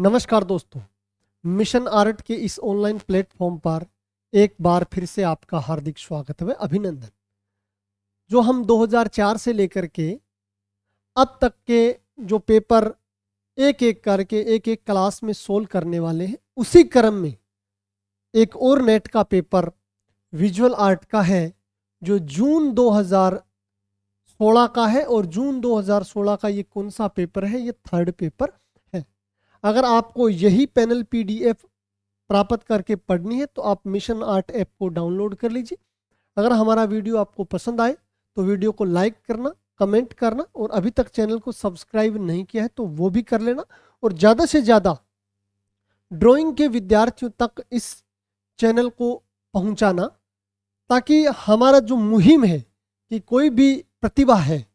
नमस्कार दोस्तों, mission art के इस ऑनलाइन प्लेटफॉर्म पर एक बार फिर से आपका हार्दिक स्वागत है, अभिनंदन। जो हम 2004 से लेकर के अब तक के जो पेपर एक एक करके एक एक क्लास में सोल्व करने वाले हैं, उसी क्रम में एक और नेट का पेपर विजुअल आर्ट का है जो जून 2016 का है। और जून 2016 का ये कौन सा पेपर है? ये थर्ड पेपर है। अगर आपको यही पैनल पीडीएफ प्राप्त करके पढ़नी है तो आप मिशन आर्ट ऐप को डाउनलोड कर लीजिए। अगर हमारा वीडियो आपको पसंद आए तो वीडियो को लाइक करना, कमेंट करना, और अभी तक चैनल को सब्सक्राइब नहीं किया है तो वो भी कर लेना। और ज़्यादा से ज़्यादा ड्राइंग के विद्यार्थियों तक इस चैनल को पहुंचाना, ताकि हमारा जो मुहिम है कि कोई भी प्रतिभा है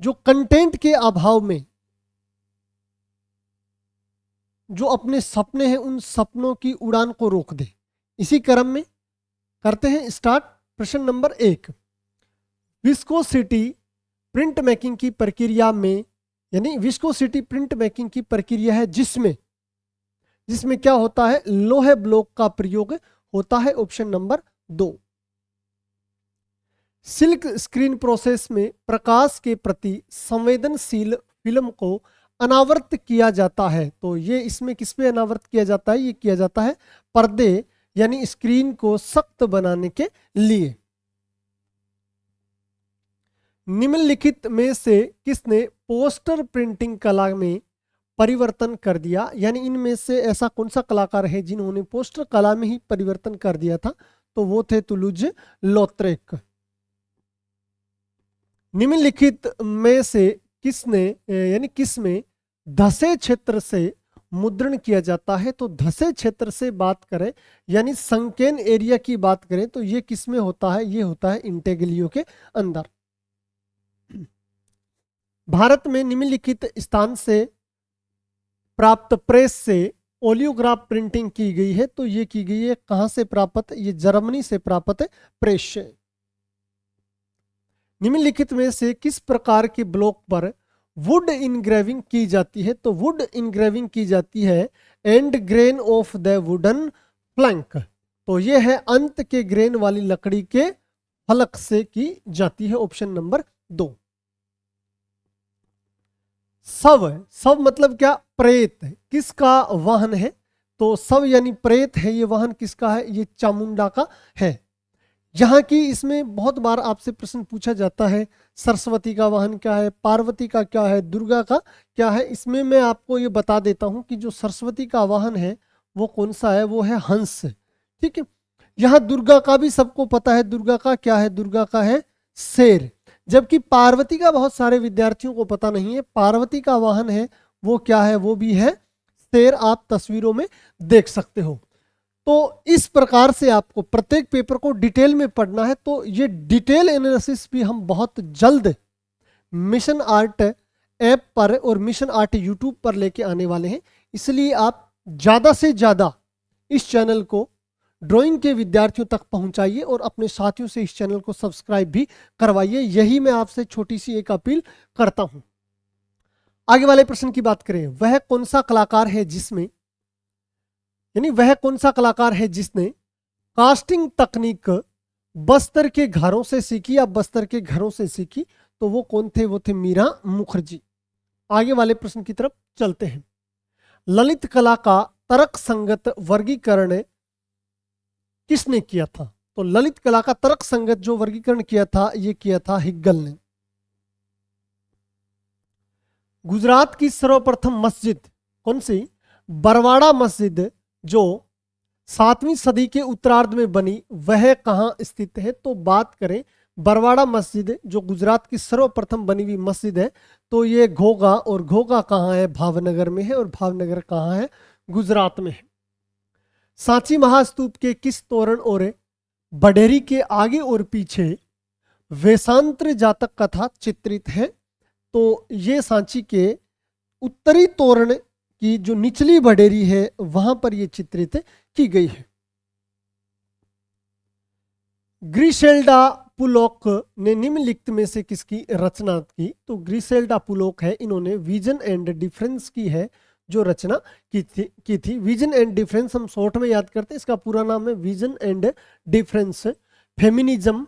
जो कंटेंट के अभाव में जो अपने सपने हैं उन सपनों की उड़ान को रोक दे। इसी क्रम में करते हैं स्टार्ट। प्रश्न नंबर 1, विस्कोसिटी प्रिंट मेकिंग की प्रक्रिया में, यानी विस्कोसिटी प्रिंट मेकिंग की प्रक्रिया है जिसमें क्या होता है? लोहे ब्लॉक का प्रयोग होता है। Option number 2। Silk screen process में प्रकाश के प्रति संवेदनशील फिल्म को अनावृत किया जाता है। तो ये इसमें किस पे अनावृत किया जाता है? ये किया जाता है पर्दे यानी स्क्रीन को सख्त बनाने के लिए। निम्नलिखित में से किसने पोस्टर प्रिंटिंग कला में परिवर्तन कर दिया? यानी इनमें से ऐसा कौन सा कलाकार है जिन्होंने पोस्टर कला में ही परिवर्तन कर दिया था? तो वो थे तुलूज लॉत्रेक। निम्नलिखित में से किसमें धसे क्षेत्र से मुद्रण किया जाता है? तो धसे क्षेत्र से बात करें यानी संकेन एरिया की बात करें तो ये किसमें होता है? ये होता है इंटेग्लियो के अंदर। भारत में निम्नलिखित स्थान से प्राप्त प्रेस से ओलियोग्राफ प्रिंटिंग की गई है। तो ये की गई है कहां से प्राप्त? ये जर्मनी से प्राप्त प्रेस से। निम्नलिखित में से किस प्रकार के ब्लॉक पर वुड इनग्रेविंग की जाती है? तो वुड इनग्रेविंग की जाती है and grain of the wooden plank. तो ये है अंत के ग्रेन वाली लकड़ी के फलक से की जाती है। Option number 2। शव मतलब क्या? प्रेत। किसका वाहन है? तो शव यानी प्रेत है। ये वाहन किसका है? ये चामुंडा का है। यहाँ की इसमें बहुत बार आपसे प्रश्न पूछा जाता है, सरस्वती का वाहन क्या है, पार्वती का क्या है, दुर्गा का क्या है? इसमें मैं आपको ये बता देता हूँ कि जो सरस्वती का वाहन है वो कौन सा है? वो है हंस। ठीक है। यहाँ दुर्गा का भी सबको पता है। दुर्गा का क्या है? दुर्गा का है शेर। जबकि पार्वती का बहुत सारे विद्यार्थियों को पता नहीं है। पार्वती का वाहन है वो क्या है? वो भी है शेर। आप तस्वीरों में देख सकते हो। तो इस प्रकार से आपको प्रत्येक पेपर को डिटेल में पढ़ना है। तो ये डिटेल एनालिसिस भी हम बहुत जल्द मिशन आर्ट ऐप पर और मिशन आर्ट यूट्यूब पर लेके आने वाले हैं। इसलिए आप ज़्यादा से ज़्यादा इस चैनल को ड्राइंग के विद्यार्थियों तक पहुंचाइए और अपने साथियों से इस चैनल को सब्सक्राइब भी करवाइए। यही मैं आपसे छोटी सी एक अपील करता हूं। आगे वाले प्रश्न की बात करें, वह कौन सा कलाकार है जिसने कास्टिंग तकनीक बस्तर के घरों से सीखी या बस्तर के घरों से सीखी? तो वो कौन थे? वो थे मीरा मुखर्जी। आगे वाले प्रश्न की तरफ चलते हैं। ललित कला का तर्क संगत वर्गीकरण किसने किया था? तो ललित कला का तर्क संगत जो वर्गीकरण किया था ये किया था हिग्गल ने। गुजरात की सर्वप्रथम मस्जिद कौन सी? बरवाड़ा मस्जिद जो 7वीं सदी के उत्तरार्ध में बनी, वह कहाँ स्थित है? तो बात करें बरवाड़ा मस्जिद जो गुजरात की सर्वप्रथम बनी हुई मस्जिद है तो ये घोघा, और घोघा कहाँ है? भावनगर में है। और भावनगर कहाँ है? गुजरात में है। सांची महास्तूप के किस तोरण और बडेरी के आगे और पीछे वेशांतर जातक कथा चित्रित है? तो ये सांची के उत्तरी तोरण की जो निचली बडेरी है वहां पर ये चित्रित की गई है। ग्रिसेल्डा पुलोक ने निम्नलिखित में से किसकी रचना की? तो ग्रिसेल्डा पुलोक है, इन्होंने विजन एंड डिफरेंस की है। जो रचना की थी। विजन एंड डिफरेंस हम शॉर्ट में याद करते हैं, इसका पूरा नाम है vision and difference, feminism,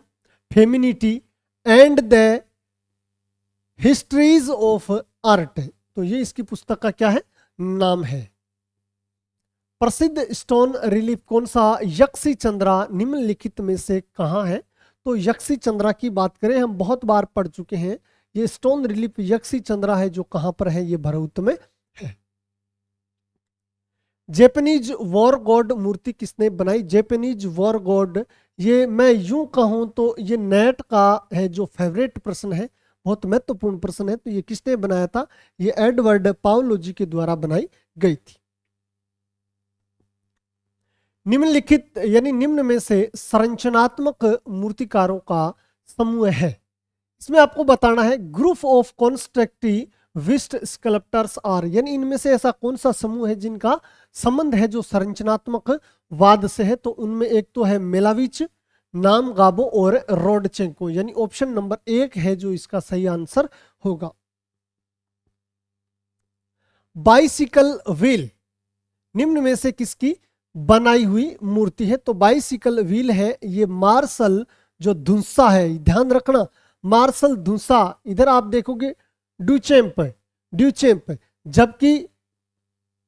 femininity and the histories of art. तो ये इसकी पुस्तक का क्या है, नाम है। प्रसिद्ध स्टोन रिलीफ कौन सा यक्षी चंद्रा निम्नलिखित में से कहाँ है? तो यक्षी चंद्रा की बात करें, हम बहुत बार पढ़ चुके हैं। ये स्टोन रिलीफ यक्षी चंद्रा है जो कहाँ पर है, ये भरतपुर में है। जैपनीज वॉर गॉड मूर्ति किसने बनाई? जैपनीज वॉर गॉड, ये मैं यूं कहूं तो ये नेट का है जो फेवरेट प्रश्न है, बहुत महत्वपूर्ण प्रश्न है। तो ये किसने बनाया था? ये एडवर्ड पाउलोजी के द्वारा बनाई गई थी। निम्नलिखित यानी निम्न में से संरचनात्मक मूर्तिकारों का समूह है। इसमें आपको बताना है ग्रुप ऑफ कॉन्स्ट्रक्टिविस्ट स्कल्प्टर्स आर, यानी इनमें से ऐसा कौन सा समूह है जिनका संबंध है जो संरचनात्मक वाद से है। तो उनमें एक तो है मेलाविच, नाम गाबो और रोडचेंको, यानी ऑप्शन नंबर 1 है जो इसका सही आंसर होगा। बाइसिकल व्हील निम्न में से किसकी बनाई हुई मूर्ति है? तो बाइसिकल व्हील है ये मार्शल जो धुंसा है, ध्यान रखना मार्शल धुंसा, इधर आप देखोगे ड्यूचेम्प, जबकि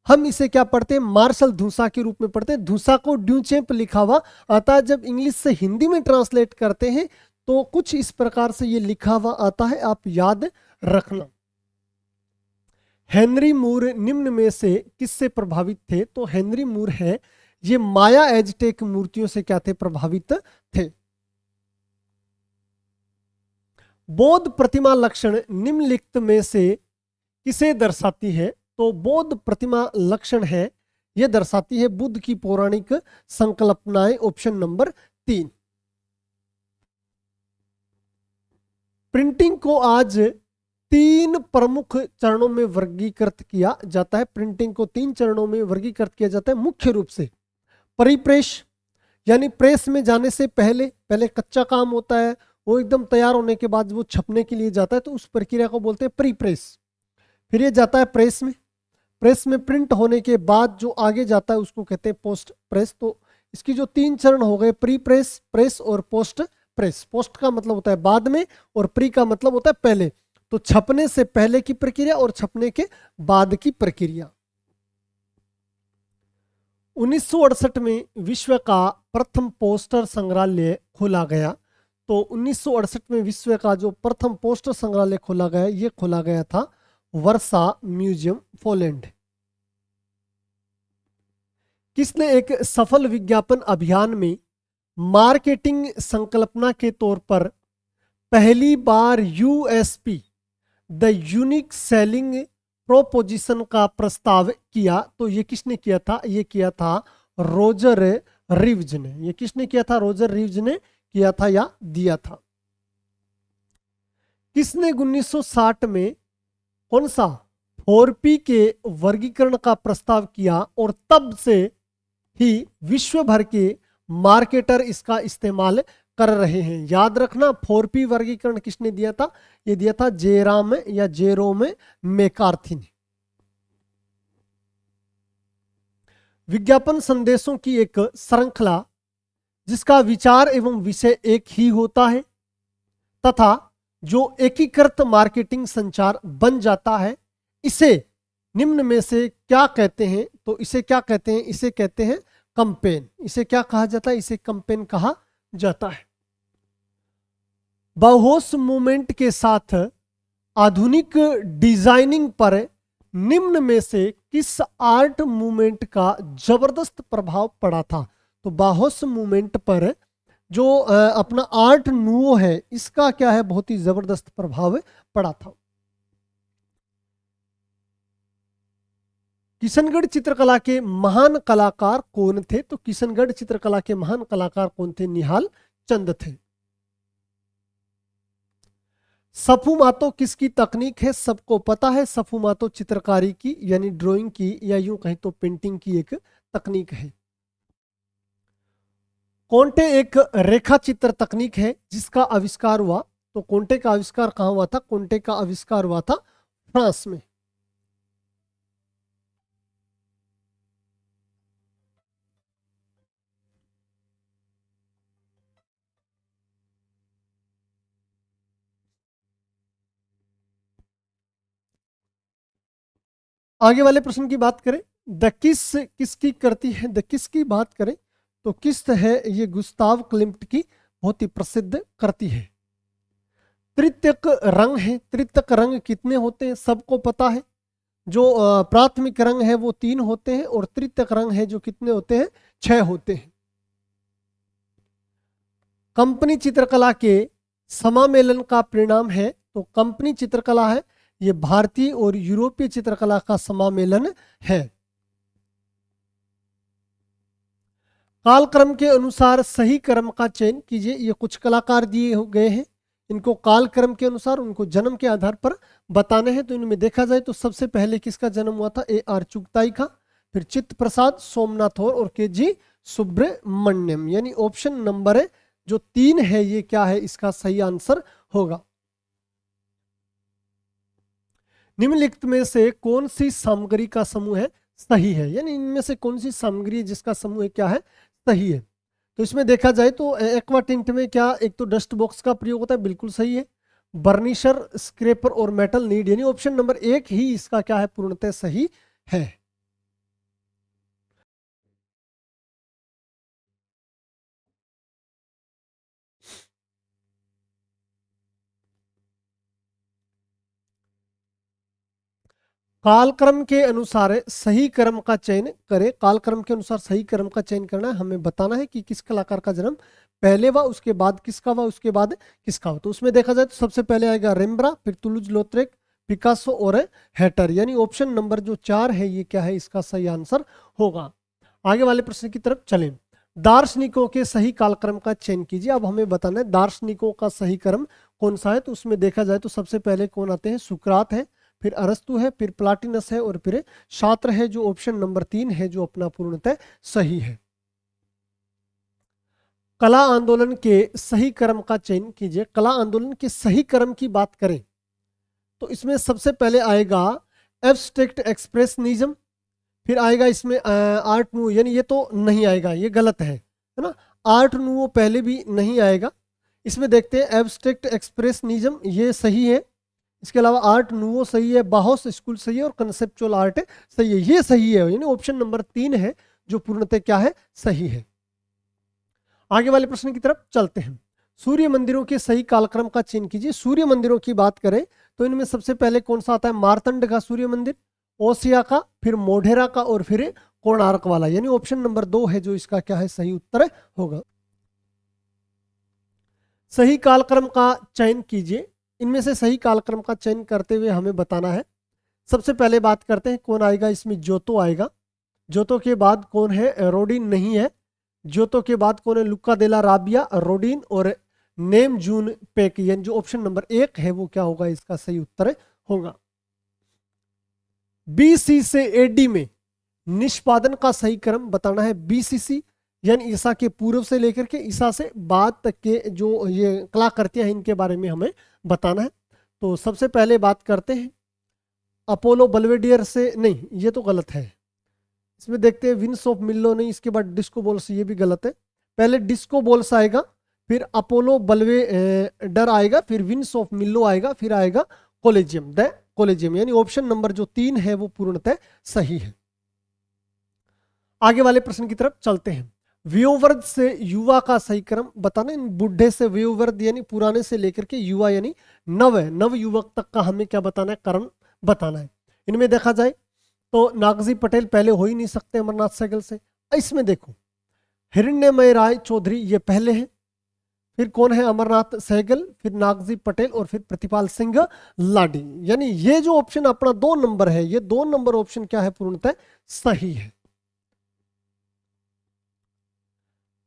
हम इसे क्या पढ़ते हैं, मार्शल धुंसा के रूप में पढ़ते हैं। धुंसा को ड्यूचेम्प लिखा हुआ आता है। जब इंग्लिश से हिंदी में ट्रांसलेट करते हैं तो कुछ इस प्रकार से ये लिखा हुआ आता है, आप याद रखना। हेनरी मूर निम्न में से किससे प्रभावित थे? तो हेनरी मूर है ये माया एजटेक मूर्तियों से क्या थे, प्रभावित थे। बौद्ध प्रतिमा लक्षण निम्नलिखित में से किसे दर्शाती है? तो बौद्ध प्रतिमा लक्षण है यह दर्शाती है बुद्ध की पौराणिक संकल्पनाएं, ऑप्शन नंबर 3। प्रिंटिंग को आज 3 प्रमुख चरणों में वर्गीकृत किया जाता है। प्रिंटिंग को 3 चरणों में वर्गीकृत किया जाता है मुख्य रूप से। परिप्रेस यानी प्रेस में जाने से पहले कच्चा काम होता है, वो एकदम तैयार होने के बाद वो छपने के लिए जाता है, तो उस प्रक्रिया को बोलते हैं प्री प्रेस। फिर ये जाता है प्रेस में प्रिंट होने के बाद जो आगे जाता है उसको कहते हैं पोस्ट प्रेस। तो इसकी जो 3 चरण हो गए, प्री प्रेस, प्रेस और पोस्ट प्रेस। पोस्ट का मतलब होता है बाद में और प्री का मतलब होता है पहले। तो छपने से पहले की प्रक्रिया और छपने के बाद की प्रक्रिया। 1968 में विश्व का प्रथम पोस्टर संग्रहालय खोला गया। तो 1968 में विश्व का जो प्रथम पोस्टर संग्रहालय खोला गया, ये खोला गया था वर्सा म्यूजियम, पोलैंड। किसने एक सफल विज्ञापन अभियान में मार्केटिंग संकल्पना के तौर पर पहली बार USP the unique selling proposition का प्रस्ताव किया? तो ये किसने किया था? ये किया था रोजर रिव्ज ने। ये किसने किया था? रोजर रिव्ज ने किया था या दिया था। किसने 1960 में कौन सा 4P के वर्गीकरण का प्रस्ताव किया और तब से ही विश्व भर के मार्केटर इसका इस्तेमाल कर रहे हैं? याद रखना 4P वर्गीकरण किसने दिया था? ये दिया था जेरोम मैकार्थी ने। विज्ञापन संदेशों की एक श्रृंखला जिसका विचार एवं विषय एक ही होता है तथा जो एकीकृत मार्केटिंग संचार बन जाता है, इसे निम्न में से क्या कहते हैं? तो इसे क्या कहते हैं? इसे कहते हैं कैंपेन। इसे क्या कहा जाता है? इसे कैंपेन कहा जाता है। बाउहाउस मूवमेंट के साथ आधुनिक डिजाइनिंग पर निम्न में से किस आर्ट मूवमेंट का जबरदस्त प्रभाव पड़ा था? तो बाउहाउस मूवमेंट पर जो अपना आर्ट नूवो है, इसका क्या है, बहुत ही जबरदस्त प्रभाव पड़ा था। किशनगढ़ चित्रकला के महान कलाकार कौन थे? तो किशनगढ़ चित्रकला के महान कलाकार कौन थे? निहाल चंद थे। सफुमातो किसकी तकनीक है? सबको पता है सफुमातो चित्रकारी की यानी ड्राइंग की या यूं कहें तो पेंटिंग की एक तकनीक है। कोंटे एक रेखा चित्र तकनीक है जिसका आविष्कार हुआ। तो कोंटे का आविष्कार कहाँ हुआ था? कोंटे का आविष्कार हुआ था फ्रांस में। आगे वाले प्रश्न की बात करें, द किस किसकी करती है, द किस की बात करें तो किस्त है ये गुस्ताव क्लिम्ट की बहुत ही प्रसिद्ध कृति है। तृतीयक रंग है, तृतीयक रंग कितने होते हैं सबको पता है। जो प्राथमिक रंग है वो 3 होते हैं और तृतीयक रंग है जो कितने होते हैं 6 होते हैं। कंपनी चित्रकला के समामेलन का परिणाम है, तो कंपनी चित्रकला है ये भारतीय और यूरोपीय चित्रकला का समामेलन है। कालक्रम के अनुसार सही क्रम का चयन कीजिए। ये कुछ कलाकार दिए गए हैं, इनको कालक्रम के अनुसार उनको जन्म के आधार पर बताने हैं। तो इनमें देखा जाए तो सबसे पहले किसका जन्म हुआ था, A.R. चुगताई का, फिर चित्त प्रसाद, सोमनाथ और के.जी. सुब्रमण्यम, यानी ऑप्शन नंबर जो 3 है ये क्या है, इसका सही आंसर होगा। निम्नलिखित में से कौन सी सामग्री का समूह है सही है, यानी इनमें से कौन सी सामग्री है जिसका समूह है क्या है सही है। तो इसमें देखा जाए तो एक्वा टिंट में क्या एक तो डस्ट बॉक्स का प्रयोग होता है, बिल्कुल सही है। बर्निशर, स्क्रैपर और मेटल नीड, यानी ऑप्शन नंबर 1 ही इसका क्या है पूर्णतः सही है। कालक्रम के अनुसार सही क्रम का चयन करें। कालक्रम के अनुसार सही क्रम का चयन करना है, हमें बताना है कि किस कलाकार का जन्म पहले व उसके बाद किसका व उसके बाद किसका हो। तो उसमें देखा जाए तो सबसे पहले आएगा रेम्ब्रा, फिर तुलुज लौत्रेक, पिकासो और हैटर, यानी ऑप्शन नंबर जो 4 है ये क्या है इसका सही आंसर होगा। आगे वाले प्रश्न की तरफ चलें। दार्शनिकों के सही कालक्रम का चयन कीजिए। अब हमें बताना है दार्शनिकों का सही क्रम कौन सा है। तो उसमें देखा जाए तो सबसे पहले कौन आते हैं, सुकरात है, फिर अरस्तु है, फिर प्लाटिनस है और फिर शात्र है, जो ऑप्शन नंबर 3 है जो अपना पूर्णतः सही है। कला आंदोलन के सही क्रम का चयन कीजिए। कला आंदोलन के सही क्रम की बात करें तो इसमें सबसे पहले आएगा एब्स्ट्रैक्ट एक्सप्रेशनिज्म, फिर आएगा इसमें आर्ट नूवो, यानी ये तो नहीं आएगा, ये गलत है ना। आर्ट नूवो पहले भी नहीं आएगा। इसमें देखते हैं एब्स्ट्रैक्ट एक्सप्रेशनिज्म ये सही है, इसके अलावा आर्ट नूवो सही है, बाहोस स्कूल सही है और कंसेप्चुअल आर्ट सही है, ये सही है, यानी ऑप्शन नंबर 3 है जो पूर्णतः क्या है सही है। आगे वाले प्रश्न की तरफ चलते हैं। सूर्य मंदिरों के सही कालक्रम का चयन कीजिए। सूर्य मंदिरों की बात करें तो इनमें सबसे पहले कौन सा आता है, मार्तंड का सूर्य मंदिर, ओसिया का, फिर मोढेरा का और फिर कोणार्क वाला, यानी ऑप्शन नंबर 2 है जो इसका क्या है सही उत्तर होगा। सही कालक्रम का चयन कीजिए। इनमें से सही कालक्रम का चयन करते हुए हमें बताना है। सबसे पहले बात करते हैं कौन आएगा, इसमें जोतो आएगा, जोतो के बाद कौन है, रोडिन नहीं है, जोतो के बाद कौन है, लुका देला राबिया, रोडिन और नेम जून पेक, यानी जो ऑप्शन नंबर 1 है वो क्या होगा इसका सही उत्तर होगा। BC से AD में निष्पादन का सही क्रम बताना है। BCC यानी ईसा के पूर्व से लेकर के ईसा से बाद तक के जो ये कलाकृतियां हैं इनके बारे में हमें बताना है। तो सबसे पहले बात करते हैं अपोलो बल्वेडियर से, नहीं ये तो गलत है। इसमें देखते हैं विंस ऑफ मिल्लो, नहीं, इसके बाद डिस्को बॉल्स, ये भी गलत है। पहले डिस्को बॉल्स आएगा, फिर अपोलो बल्वेडर आएगा, फिर विंस ऑफ मिल्लो आएगा, फिर आएगा कोलेजियम, द कोलेजियम, यानी ऑप्शन नंबर जो 3 है वो पूर्णतः सही है। आगे वाले प्रश्न की तरफ चलते हैं। वयोवृद्ध से युवा का सही क्रम बताना। बुढ़े से वयोवृद्ध यानी पुराने से लेकर के युवा यानी नव युवक तक का हमें क्या बताना है, क्रम बताना है। इनमें देखा जाए तो नागजी पटेल पहले हो ही नहीं सकते अमरनाथ सहगल से। इसमें देखो हिरण्यमय राय चौधरी ये पहले हैं, फिर कौन है, अमरनाथ सहगल, फिर नागजी पटेल और फिर प्रतिपाल सिंह लाडी, यानी ये जो ऑप्शन अपना 2 नंबर है, ये 2 नंबर ऑप्शन क्या है पूर्णतः सही है।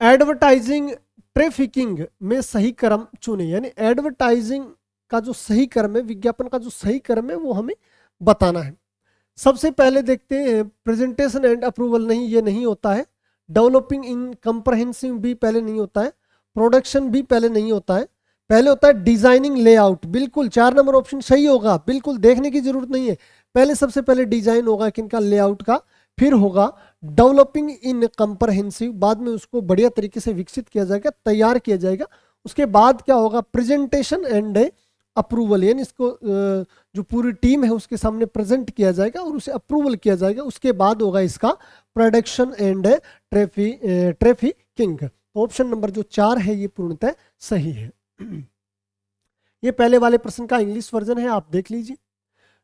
एडवर्टाइजिंग ट्रैफिकिंग में सही क्रम चुने, यानी एडवर्टाइजिंग का जो सही क्रम है, विज्ञापन का जो सही क्रम है वो हमें बताना है। सबसे पहले देखते हैं प्रेजेंटेशन एंड अप्रूवल, नहीं ये नहीं होता है। डेवलपिंग इन कंप्रहेंसिव भी पहले नहीं होता है। प्रोडक्शन भी पहले नहीं होता है। पहले होता है डिजाइनिंग लेआउट, बिल्कुल 4 नंबर ऑप्शन सही होगा, बिल्कुल देखने की जरूरत नहीं है। पहले सबसे पहले डिजाइन होगा किनका, लेआउट का, फिर होगा डेवलपिंग इन कंप्रहेंसिव, बाद में उसको बढ़िया तरीके से विकसित किया जाएगा, तैयार किया जाएगा। उसके बाद क्या होगा, प्रेजेंटेशन एंड अप्रूवल, यानी इसको जो पूरी टीम है उसके सामने प्रेजेंट किया जाएगा और उसे अप्रूवल किया जाएगा, उसके बाद होगा इसका प्रोडक्शन एंड ट्रैफिकिंग। तो ऑप्शन नंबर जो 4 है ये पूर्णतः सही है। ये पहले वाले प्रश्न का इंग्लिश वर्जन है, आप देख लीजिए।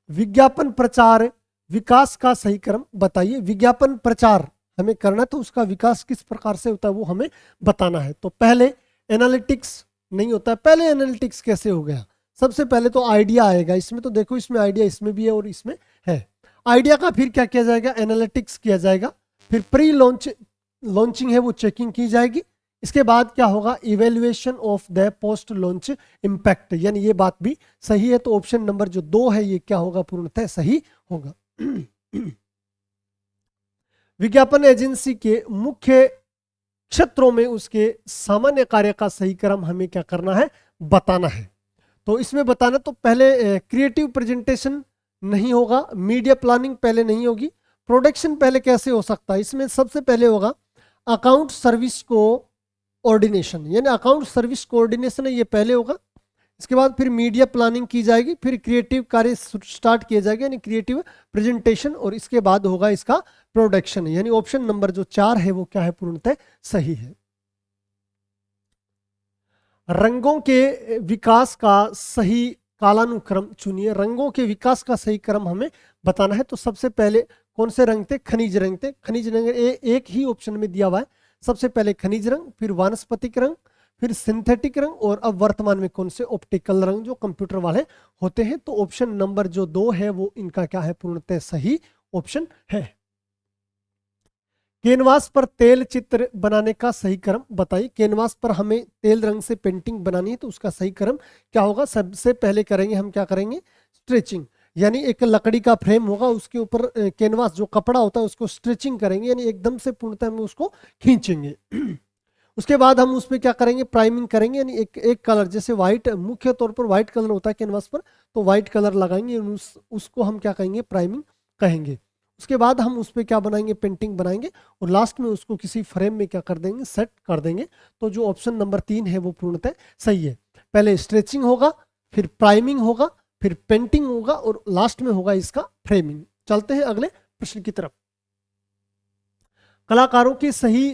विज्ञापन प्रचार विकास का सही क्रम बताइए। विज्ञापन प्रचार हमें करना तो उसका विकास किस प्रकार से होता है वो हमें बताना है। तो पहले एनालिटिक्स नहीं होता है, पहले एनालिटिक्स कैसे हो गया? सबसे पहले तो आइडिया आएगा इसमें, तो देखो इसमें आइडिया इसमें भी है और इसमें है। आइडिया का फिर क्या किया जाएगा? एनालिटिक्स किया जाएगा। फिर प्री लॉन्चिंग है वो चेकिंग की जाएगी। इसके बाद क्या होगा? Evaluation of the post launch impact, यानी ये बात भी सही है। तो ऑप्शन नंबर जो 2 है ये क्या होगा? पूर्णतः सही होगा। विज्ञापन एजेंसी के मुख्य क्षेत्रों में उसके सामान्य कार्य का सही क्रम हमें क्या करना है? बताना है। तो इसमें बताना तो पहले क्रिएटिव प्रेजेंटेशन नहीं होगा, मीडिया प्लानिंग पहले नहीं होगी, प्रोडक्शन पहले कैसे हो सकता है? इसमें सबसे पहले होगा अकाउंट सर्विस कोऑर्डिनेशन, यानी अकाउंट सर्विस कोऑर्डिनेशन है ये पहले होगा। इसके बाद फिर मीडिया प्लानिंग की जाएगी, फिर क्रिएटिव कार्य स्टार्ट किए जाएंगे यानी क्रिएटिव प्रेजेंटेशन, और इसके बाद होगा इसका प्रोडक्शन, यानी ऑप्शन नंबर जो 4 है वो क्या है? पूर्णतः सही है। रंगों के विकास का सही कालानुक्रम चुनिए। रंगों के विकास का सही क्रम हमें बताना है। तो सबसे पहले कौन से रंग थे? खनिज रंग थे। खनिज रंग एक ही ऑप्शन में दिया हुआ है। सबसे पहले खनिज रंग, फिर वानस्पतिक रंग, फिर सिंथेटिक रंग, और अब वर्तमान में कौन से? ऑप्टिकल रंग जो कंप्यूटर वाले होते हैं। तो ऑप्शन नंबर जो 2 है वो इनका क्या है? पूर्णतः सही ऑप्शन है। कैनवास पर तेल चित्र बनाने का सही क्रम बताइए। कैनवास पर हमें तेल रंग से पेंटिंग बनानी है तो उसका सही क्रम क्या होगा? सबसे पहले करेंगे हम क्या करेंगे? स्ट्रेचिंग, यानी एक लकड़ी का फ्रेम होगा, उसके ऊपर कैनवास जो कपड़ा होता है उसको स्ट्रेचिंग करेंगे, यानी एकदम से पूर्णतः हम उसको खींचेंगे। उसके बाद हम उसमें क्या करेंगे? प्राइमिंग करेंगे, यानी एक कलर, जैसे व्हाइट, मुख्य तौर पर व्हाइट कलर होता है कैनवास पर, तो व्हाइट कलर लगाएंगे, उसको हम क्या कहेंगे? प्राइमिंग कहेंगे। उसके बाद हम उस पर क्या बनाएंगे? पेंटिंग बनाएंगे, और लास्ट में उसको किसी फ्रेम में क्या कर देंगे? सेट कर देंगे। तो जो ऑप्शन नंबर 3 है वो पूर्णतः सही है। पहले स्ट्रेचिंग होगा, फिर प्राइमिंग होगा, फिर पेंटिंग होगा, और लास्ट में होगा इसका फ्रेमिंग। चलते हैं अगले प्रश्न की तरफ। कलाकारों के सही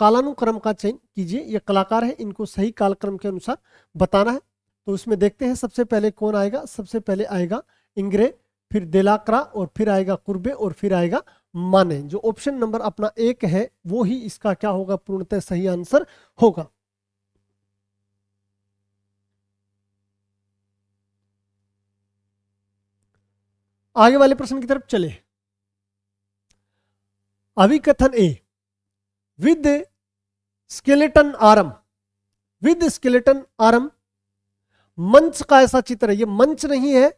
कालानुक्रम का चयन कीजिए। ये कलाकार है, इनको सही कालक्रम के अनुसार बताना है। तो इसमें देखते हैं सबसे पहले कौन आएगा। सबसे पहले आएगा इंग्रे, फिर देलाक्रा, और फिर आएगा कुर्बे, और फिर आएगा माने। जो ऑप्शन नंबर अपना 1 है वो ही इसका क्या होगा? पूर्णतः सही आंसर होगा। आगे वाले प्रश्न की तरफ चले। अभिकथन A, with skeleton arm. With skeleton arm मंच का ऐसा चित्र है, ये मंच नहीं है,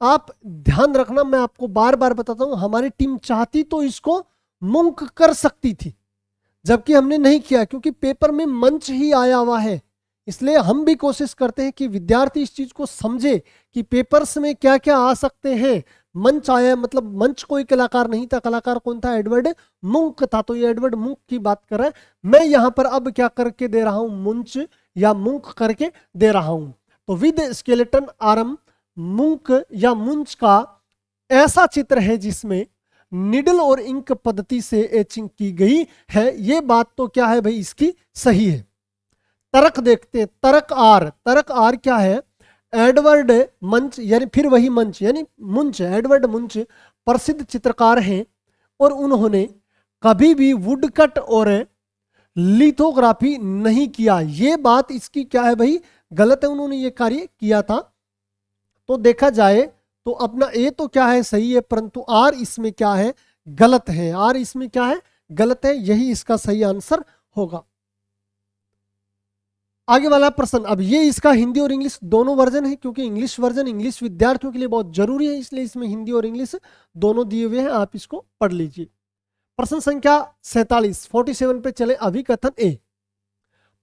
आप ध्यान रखना, मैं आपको बार बार बताता हूं। हमारी टीम चाहती तो इसको मुंक कर सकती थी, जबकि हमने नहीं किया, क्योंकि पेपर में मंच ही आया हुआ है। इसलिए हम भी कोशिश करते हैं कि विद्यार्थी इस चीज को समझे कि पेपर्स में क्या क्या आ सकते हैं। मंच आया मतलब मंच कोई कलाकार नहीं था, कलाकार कौन था? एडवर्ड मुंक था। तो ये एडवर्ड मुंक की बात कर रहा है। मैं यहां पर अब क्या करके दे रहा हूं? मुंच या मुंक करके दे रहा हूं। तो विद स्केलेटन आर्म मुंक या मुंच का ऐसा चित्र है जिसमें निडल और इंक पद्धति से एचिंग की गई है। ये बात तो क्या है भाई? इसकी सही है। तर्क देखते हैं। तर्क आर क्या है? एडवर्ड मंच, यानी फिर वही मंच, यानी मुंच, एडवर्ड मुंच प्रसिद्ध चित्रकार हैं, और उन्होंने कभी भी वुडकट और लिथोग्राफी नहीं किया। ये बात इसकी क्या है भाई? गलत है, उन्होंने ये कार्य किया था। तो देखा जाए तो अपना ए तो क्या है? सही है, परंतु आर इसमें क्या है? गलत है। आर इसमें क्या है? गलत है। यही इसका सही आंसर होगा। आगे वाला प्रश्न, अब ये इसका हिंदी और इंग्लिश दोनों वर्जन है, क्योंकि इंग्लिश वर्जन इंग्लिश विद्यार्थियों के लिए बहुत जरूरी है, इसलिए इसमें हिंदी और इंग्लिश दोनों दिए हुए हैं, आप इसको पढ़ लीजिए। प्रश्न संख्या 47 पे चले। अभिकथन ए,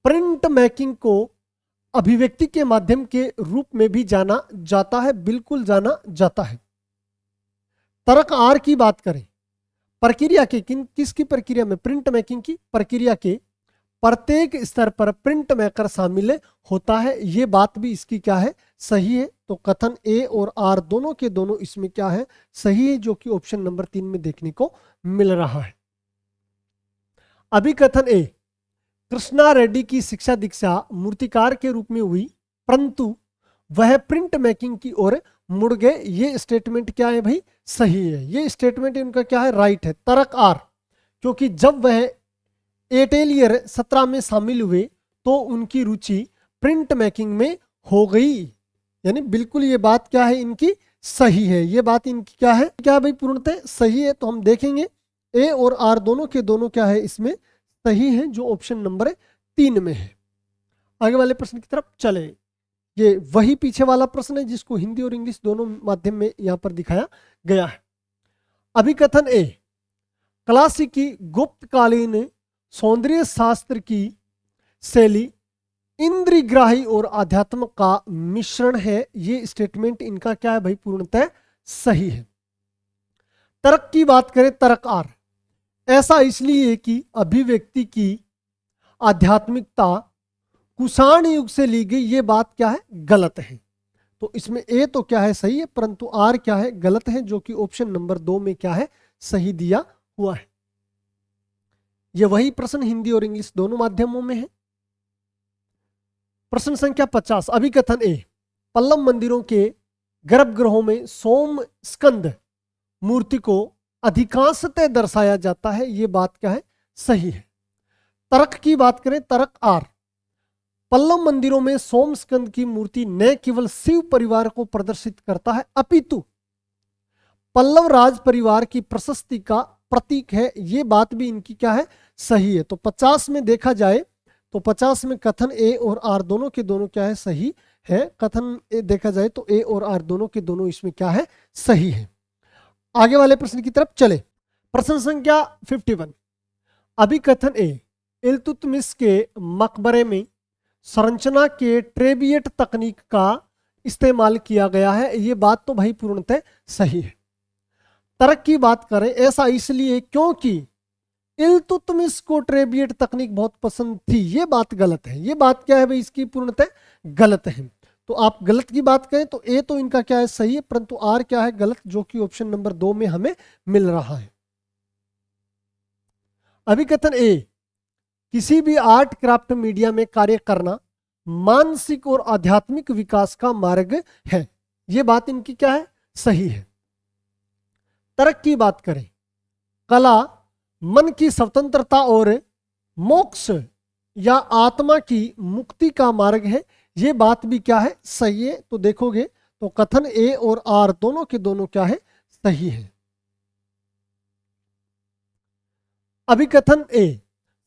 प्रिंट मेकिंग को अभिव्यक्ति के माध्यम के रूप में भी जाना जाता है। बिल्कुल जाना जाता है। तर्क आर की बात करें, प्रक्रिया के किसकी प्रक्रिया में? प्रिंट मेकिंग की प्रक्रिया के प्रत्येक स्तर पर प्रिंट मेकर शामिल होता है। ये बात भी इसकी क्या है? सही है। तो कथन ए और आर दोनों के दोनों इसमें क्या है, सही है, जो कि ऑप्शन नंबर 3 में देखने को मिल रहा है। अभी कथन ए, कृष्णा रेड्डी की शिक्षा दीक्षा मूर्तिकार के रूप में हुई, परंतु वह प्रिंट मेकिंग की ओर मुड़ गए। ये स्टेटमेंट क्या है भाई, सही है। ये स्टेटमेंट इनका क्या है, राइट है। तर्क आर, क्योंकि जब वह एटेलियर 17 में शामिल हुए तो उनकी रुचि प्रिंट मेकिंग में हो गई। यानी बिल्कुल ये बात क्या है इनकी, सही है। ये बात इनकी क्या है, क्या भाई, पूर्णतः सही है। तो हम देखेंगे ए और आर दोनों के दोनों क्या है, इसमें सही है, जो ऑप्शन नंबर 3 में है। आगे वाले प्रश्न की तरफ चले। ये वही पीछे वाला प्रश्न है जिसको हिंदी और इंग्लिश दोनों माध्यम में यहां पर दिखाया गया है। अभिकथन ए, क्लासिकी गुप्तकालीन सौंदर्य शास्त्र की शैली इंद्रियग्राही और आध्यात्म का मिश्रण है। ये स्टेटमेंट इनका क्या है भाई, पूर्णतः सही है। तर्क की बात करें, तर्क आर, ऐसा इसलिए कि अभिव्यक्ति की आध्यात्मिकता कुषाण युग से ली गई, ये बात क्या है, गलत है। तो इसमें ए तो क्या है, सही है, परंतु आर क्या है, गलत है, जो कि ऑप्शन नंबर 2 में क्या है, सही दिया हुआ है। ये वही प्रश्न हिंदी और इंग्लिश दोनों माध्यमों में है। प्रश्न संख्या 50, अभिकथन ए, पल्लव मंदिरों के गर्भगृहों में सोम स्कंद मूर्ति को अधिकांशतः दर्शाया जाता है। ये बात क्या है, सही है। तर्क की बात करें, तर्क आर, पल्लव मंदिरों में सोम स्कंद की मूर्ति न केवल शिव परिवार को प्रदर्शित करता है, अपितु पल्लव राज परिवार की प्रशस्ति का प्रतीक है। ये बात भी इनकी क्या है, सही है। तो 50 में देखा जाए तो 50 में कथन ए और आर दोनों के दोनों क्या है, सही है। कथन ए देखा जाए तो ए और आर दोनों के दोनों इसमें क्या है, सही है। आगे वाले प्रश्न की तरफ चले। प्रश्न संख्या 51, अभिकथन ए, इल्तुतमिश के मकबरे में संरचना के ट्रेबिएट तकनीक का इस्तेमाल किया गया है। ये बात तो भाई पूर्णतः सही है। तर्क की बात करें, ऐसा इसलिए क्योंकि इल्तुतमिश को ट्रेबिएट तकनीक बहुत पसंद थी। ये बात गलत है। ये बात क्या है भाई, इसकी पूर्णतः गलत है। तो आप गलत की बात करें तो ए तो इनका क्या है, सही है, परंतु आर क्या है, गलत, जो कि ऑप्शन नंबर 2 में हमें मिल रहा है। अभिकथन ए, किसी भी आर्ट क्राफ्ट मीडिया में कार्य करना मानसिक और आध्यात्मिक विकास का मार्ग है। यह बात इनकी क्या है, सही है। तर्क की बात करें, कला मन की स्वतंत्रता और मोक्ष या आत्मा की मुक्ति का मार्ग है। यह बात भी क्या है, सही है। तो देखोगे तो कथन ए और आर दोनों के दोनों क्या है, सही है। अभिकथन ए,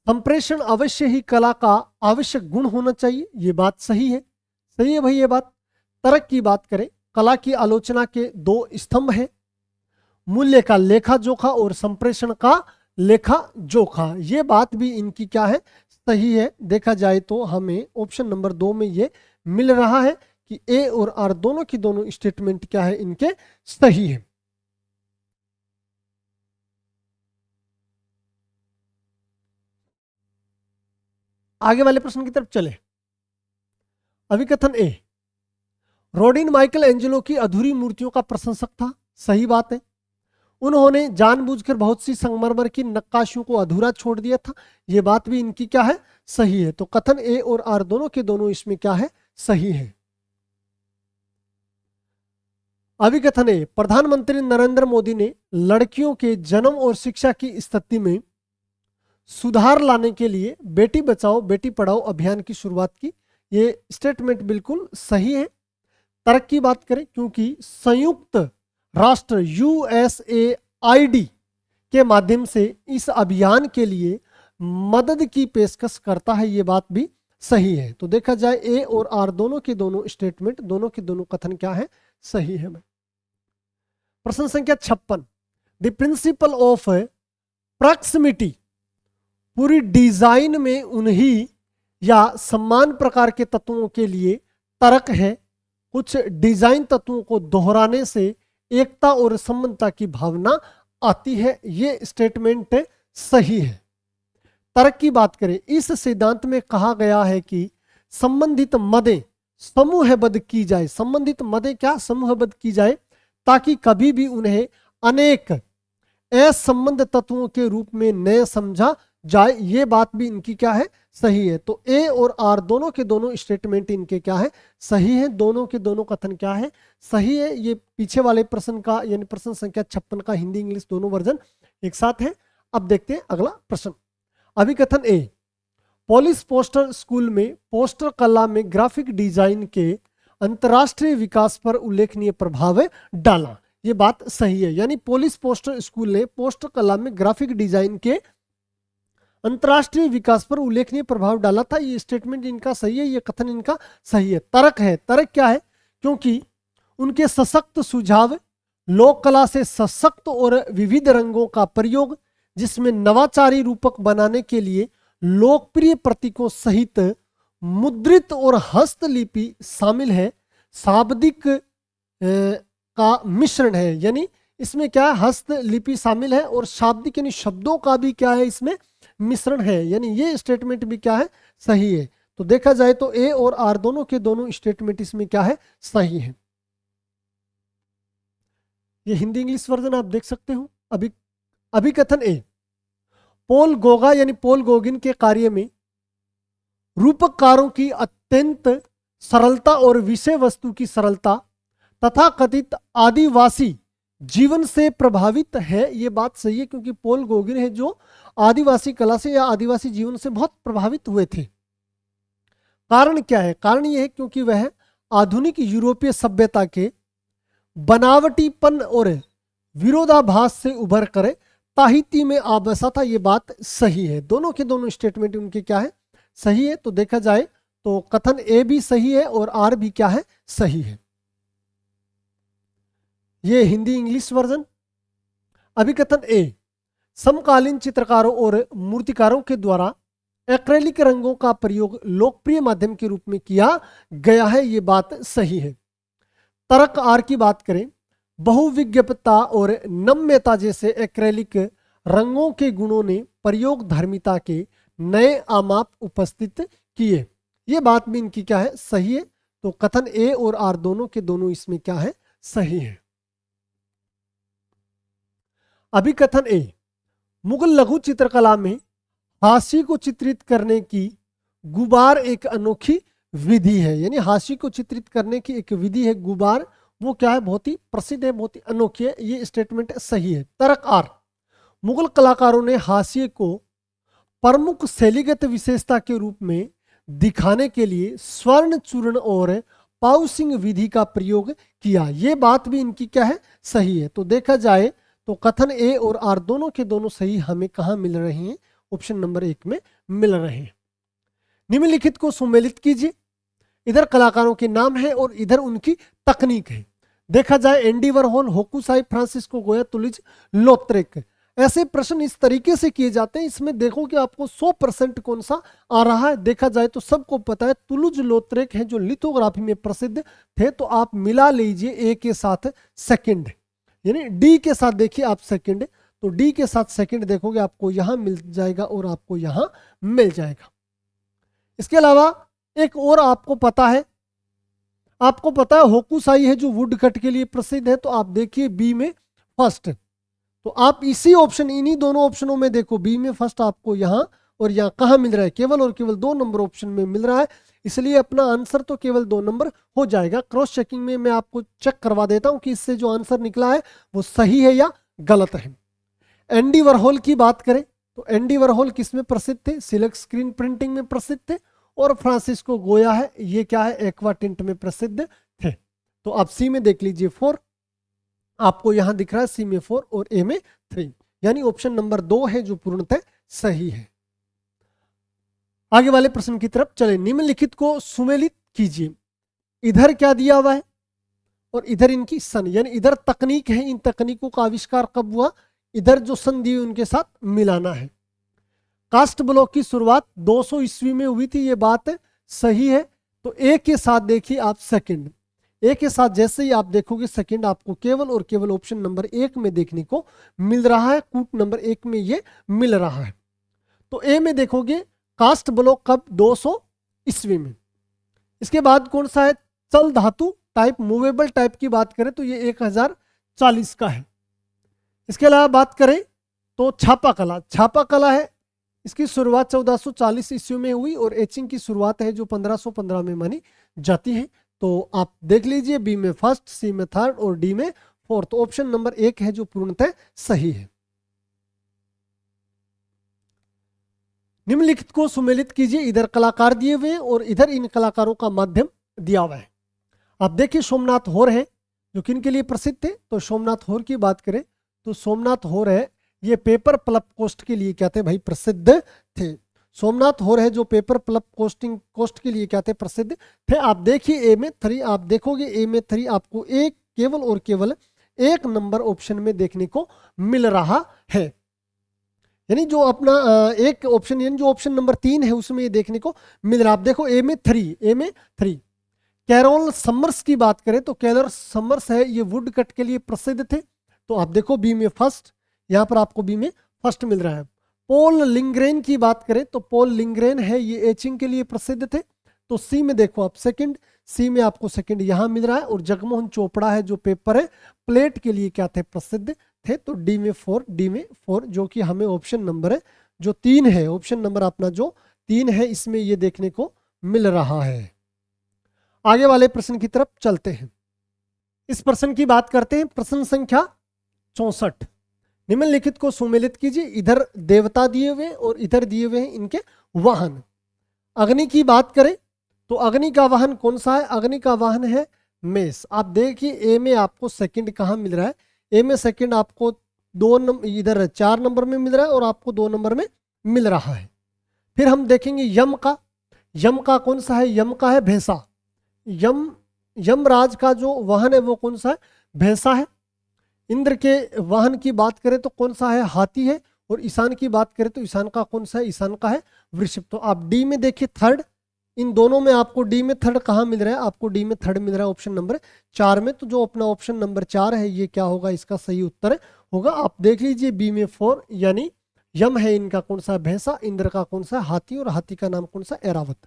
संप्रेषण अवश्य ही कला का आवश्यक गुण होना चाहिए। यह बात सही है, सही है भाई ये बात। तर्क की बात करें, कला की आलोचना के 2 स्तंभ है, मूल्य का लेखा जोखा और संप्रेषण का लेखा जोखा। ये बात भी इनकी क्या है, सही है। देखा जाए तो हमें ऑप्शन नंबर 2 में ये मिल रहा है कि ए और आर दोनों की दोनों स्टेटमेंट क्या है, इनके सही है। आगे वाले प्रश्न की तरफ चले। अभिकथन ए, रोडिन माइकल एंजेलो की अधूरी मूर्तियों का प्रशंसक था। सही बात है। उन्होंने जानबूझकर बहुत सी संगमरमर की नक्काशियों को अधूरा छोड़ दिया था। यह बात भी इनकी क्या है, सही है। तो कथन ए और आर दोनों के दोनों इसमें क्या है, सही है। अभिकथन ए, प्रधानमंत्री नरेंद्र मोदी ने लड़कियों के जन्म और शिक्षा की स्थिति में सुधार लाने के लिए बेटी बचाओ बेटी पढ़ाओ अभियान की शुरुआत की। ये स्टेटमेंट बिल्कुल सही है। तर्क की बात करें, क्योंकि संयुक्त राष्ट्र USAID के माध्यम से इस अभियान के लिए मदद की पेशकश करता है। ये बात भी सही है। तो देखा जाए ए और आर दोनों के दोनों स्टेटमेंट, दोनों के दोनों कथन क्या है, सही है। प्रश्न संख्या 56, द प्रिंसिपल ऑफ प्रॉक्सिमिटी पूरी डिजाइन में उन्हीं या समान प्रकार के तत्वों के लिए तर्क है। कुछ डिजाइन तत्वों को दोहराने से एकता और समानता की भावना आती है। ये स्टेटमेंट सही है। तर्क की बात करें, इस सिद्धांत में कहा गया है कि संबंधित मदें समूहबद्ध की जाए, संबंधित मदें क्या समूहबद्ध की जाए, ताकि कभी भी उन्हें अनेक असंबद्ध तत्वों के रूप में न समझा जाए। ये बात भी इनकी क्या है, सही है। तो ए और आर दोनों के दोनों स्टेटमेंट इनके क्या है, सही है। दोनों के दोनों कथन क्या है, सही है। ये पीछे वाले प्रश्न का यानी प्रश्न संख्या 56 का हिंदी इंग्लिश दोनों वर्जन एक साथ है। अब देखते हैं अगला प्रश्न। अभिकथन ए, पॉलिश पोस्टर स्कूल में पोस्टर कला में ग्राफिक डिजाइन के अंतर्राष्ट्रीय विकास पर उल्लेखनीय प्रभाव डाला। ये बात सही है, यानी पॉलिश पोस्टर स्कूल ने पोस्टर कला में ग्राफिक डिजाइन के अंतर्राष्ट्रीय विकास पर उल्लेखनीय प्रभाव डाला था। ये स्टेटमेंट इनका सही है, ये कथन इनका सही है। तर्क है, तर्क क्या है, क्योंकि उनके सशक्त सुझाव लोक कला से सशक्त और विविध रंगों का प्रयोग, जिसमें नवाचारी रूपक बनाने के लिए लोकप्रिय प्रतीकों सहित मुद्रित और हस्तलिपि शामिल है, शाब्दिक का मिश्रण है। यानी इसमें क्या है, हस्तलिपि शामिल है और शाब्दिक यानी शब्दों का भी क्या है, इसमें मिश्रण है। यानी ये स्टेटमेंट भी क्या है, सही है। तो देखा जाए तो ए और आर दोनों के दोनों स्टेटमेंट इसमें क्या है, सही है। ये हिंदी इंग्लिश वर्जन आप देख सकते हो। अभिकथन ए, पॉल गोगा यानी पॉल गोगिन के कार्य में रूपककारों की अत्यंत सरलता और विषय वस्तु की सरलता तथा कथित आदिवासी जीवन से प्रभावित है। ये बात सही है, क्योंकि पॉल गोगिन है जो आदिवासी कला से या आदिवासी जीवन से बहुत प्रभावित हुए थे। कारण क्या है, कारण यह है क्योंकि वह आधुनिक यूरोपीय सभ्यता के बनावटीपन और विरोधाभास से उभर कर ताहिती में आ बसा था। ये बात सही है। दोनों के दोनों स्टेटमेंट उनके क्या है, सही है। तो देखा जाए तो कथन ए भी सही है और आर भी क्या है, सही है। ये हिंदी इंग्लिश वर्जन। अभिकथन ए, समकालीन चित्रकारों और मूर्तिकारों के द्वारा एक्रेलिक रंगों का प्रयोग लोकप्रिय माध्यम के रूप में किया गया है। ये बात सही है। तर्क आर की बात करें, बहुविज्ञता और नम्यता जैसे एक्रेलिक रंगों के गुणों ने प्रयोग धर्मिता के नए आमाप उपस्थित किए। ये बात भी इनकी क्या है, सही है। तो कथन ए और आर दोनों के दोनों इसमें क्या है, सही है। अभिकथन ए, मुगल लघु चित्रकला में हास्य को चित्रित करने की गुबार एक अनोखी विधि है। यानी हास्य को चित्रित करने की एक विधि है गुबार, वो क्या है, बहुत ही प्रसिद्ध है, बहुत ही अनोखी है। ये स्टेटमेंट सही है। तर्क आर, मुगल कलाकारों ने हास्य को प्रमुख शैलीगत विशेषता के रूप में दिखाने के लिए स्वर्ण चूर्ण और पाउसिंग विधि का प्रयोग किया। ये बात भी इनकी क्या है, सही है। तो देखा जाए तो कथन ए और आर दोनों के दोनों सही हमें कहाँ मिल रहे हैं, ऑप्शन नंबर 1 में मिल रहे हैं। निम्नलिखित को सुमेलित कीजिए। इधर कलाकारों के नाम है और इधर उनकी तकनीक है। देखा जाए एंडी वरहोल, होकुसाई, फ्रांसिस्को गोया, तुलिज लॉत्रेक। ऐसे प्रश्न इस तरीके से किए जाते हैं। इसमें देखो कि आपको 100% कौन सा आ रहा है। देखा जाए तो सबको पता है तुलुज लॉत्रेक है जो लिथोग्राफी में प्रसिद्ध थे। तो आप मिला लीजिए ए के साथ सेकंड, यानी डी के साथ देखिए आप सेकंड, तो डी के साथ सेकंड देखोगे आपको यहां मिल जाएगा और आपको यहां मिल जाएगा। इसके अलावा एक और आपको पता है होकुसाई है जो वुड कट के लिए प्रसिद्ध है। तो आप देखिए बी में फर्स्ट, तो आप इसी ऑप्शन, इन्हीं दोनों ऑप्शनों में देखो, बी में फर्स्ट आपको यहां और यहां कहां मिल रहा है, केवल और केवल 2 नंबर ऑप्शन में मिल रहा है। इसलिए अपना आंसर तो केवल 2 नंबर हो जाएगा। क्रॉस चेकिंग में मैं आपको चेक करवा देता हूं कि इससे जो आंसर निकला है वो सही है या गलत है। एंडी वरहोल की बात करें तो एंडी वरहोल किस में प्रसिद्ध थे, सिल्क स्क्रीन प्रिंटिंग में प्रसिद्ध थे। और फ्रांसिस्को गोया है, ये क्या है, एक्वा टिंट में प्रसिद्ध थे। तो आप सी में देख लीजिए 4, आपको यहां दिख रहा है सी में 4 और ए में 3, यानी ऑप्शन नंबर 2 है जो पूर्णतः सही है। आगे वाले प्रश्न की तरफ चले। निम्नलिखित को सुमेलित कीजिए। इधर क्या दिया हुआ है और इधर इनकी सन, यानी इधर तकनीक है, इन तकनीकों का आविष्कार कब हुआ, इधर जो सन दी उनके साथ मिलाना है। कास्ट ब्लॉक की शुरुआत 200 ईस्वी में हुई थी, ये बात सही है। तो ए के साथ देखिए आप सेकंड, ए के साथ जैसे ही आप देखोगे सेकंड आपको केवल और केवल ऑप्शन नंबर 1 में देखने को मिल रहा है, कूट नंबर 1 में ये मिल रहा है। तो ए में देखोगे कास्ट ब्लॉक कब, 200 ईस्वी में, इसके बाद कौन सा है, चल धातु टाइप, मूवेबल टाइप की बात करें तो ये 1040 का है। इसके अलावा बात करें तो छापा कला, छापा कला है, इसकी शुरुआत 1440 ईस्वी में हुई और एचिंग की शुरुआत है जो 1515 में मानी जाती है। तो आप देख लीजिए, बी में फर्स्ट, सी में थर्ड और डी में फोर्थ। तो ऑप्शन नंबर 1 है जो पूर्णतः सही है। निम्नलिखित को सुमेलित कीजिए, इधर कलाकार दिए हुए हैं और इधर इन कलाकारों का माध्यम दिया हुआ है। आप देखिए सोमनाथ होर है जो किन के लिए प्रसिद्ध थे, तो सोमनाथ होर की बात करें तो सोमनाथ होर है ये पेपर पल्प कोस्ट के लिए क्या थे भाई, प्रसिद्ध थे। सोमनाथ होर है जो पेपर पल्प कोस्ट के लिए क्या थे, प्रसिद्ध थे। आप देखिए ए में 3, आप देखोगे ए में 3 आपको एक केवल और केवल 1 नंबर ऑप्शन में देखने को मिल रहा है, यानी जो अपना एक ऑप्शन, यानी जो ऑप्शन नंबर 3 है उसमें ये देखने को मिल रहा है। आप देखो ए में 3। कैरोल समर्स की बात करें तो कैरोल समर्स है ये वुड कट के लिए प्रसिद्ध थे। तो आप देखो बी में फर्स्ट, यहाँ पर आपको बी में फर्स्ट मिल रहा है। पॉल लिंग्रेन की बात करें तो पॉल लिंग्रेन है ये एचिंग के लिए प्रसिद्ध थे। तो सी में देखो आप सेकंड, सी में आपको सेकंड यहाँ मिल रहा है। और जगमोहन चोपड़ा है जो पेपर है प्लेट के लिए क्या थे, प्रसिद्ध थे। तो डी में 4 जो कि हमें ऑप्शन नंबर है जो 3 है, ऑप्शन नंबर अपना जो 3 है इसमें ये देखने को मिल रहा है। आगे वाले प्रश्न की तरफ चलते हैं। इस प्रश्न की बात करते हैं, प्रश्न संख्या 64। निम्नलिखित को सुमेलित कीजिए, इधर देवता दिए हुए और इधर दिए हुए हैं इनके वाहन। अग्नि की बात करें तो अग्नि का वाहन कौन सा है, अग्नि का वाहन है मेष। आप देखिए ए में आपको सेकंड कहाँ मिल रहा है, ए में सेकंड आपको 2 नंबर, इधर 4 नंबर में मिल रहा है और आपको 2 नंबर में मिल रहा है। फिर हम देखेंगे यम का, यम का कौन सा है, यम का है भैंसा। यमराज का जो वाहन है वो कौन सा है, भैंसा है। इंद्र के वाहन की बात करें तो कौन सा है, हाथी है। और ईशान की बात करें तो ईशान का कौन सा है, ईशान का है वृषभ। तो आप डी में देखिए थर्ड, इन दोनों में आपको डी में थर्ड कहाँ मिल रहा है, आपको डी में थर्ड मिल रहा है ऑप्शन नंबर 4 में। तो जो अपना ऑप्शन नंबर 4 है ये क्या होगा, इसका सही उत्तर होगा। आप देख लीजिए बी में 4, यानी यम है इनका कौन सा, भैंसा। इंद्र का कौन सा, हाथी। और हाथी का नाम कौन सा, ऐरावत।